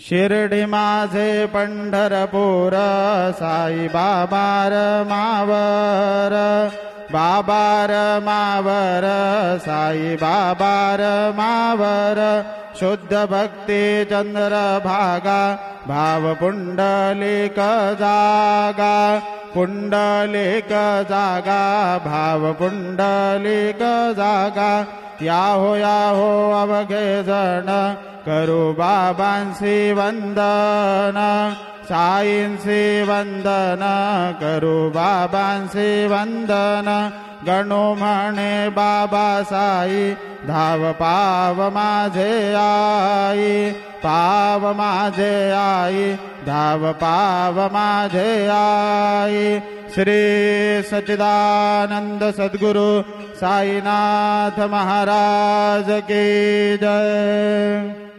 शिर्डी माझे पंढरपूर साई बाबार मावर बाबार मावर साई बाबार मावर शुद्ध भक्ती चंद्र भागा भाव पुंडलिक जागा पुंडलिक जागा भाव पुंडलिक जागा याहो अवघे जण करू बाबांसी वंदन साईंसी वंदन करू बाबांसी वंदन गणू म्हणे बाबा साई धाव पाव माझे आई पाव माझे आई धाव पाव माझे आई। श्री सच्चिदानंद सद्गुरु साईनाथ महाराज की जय।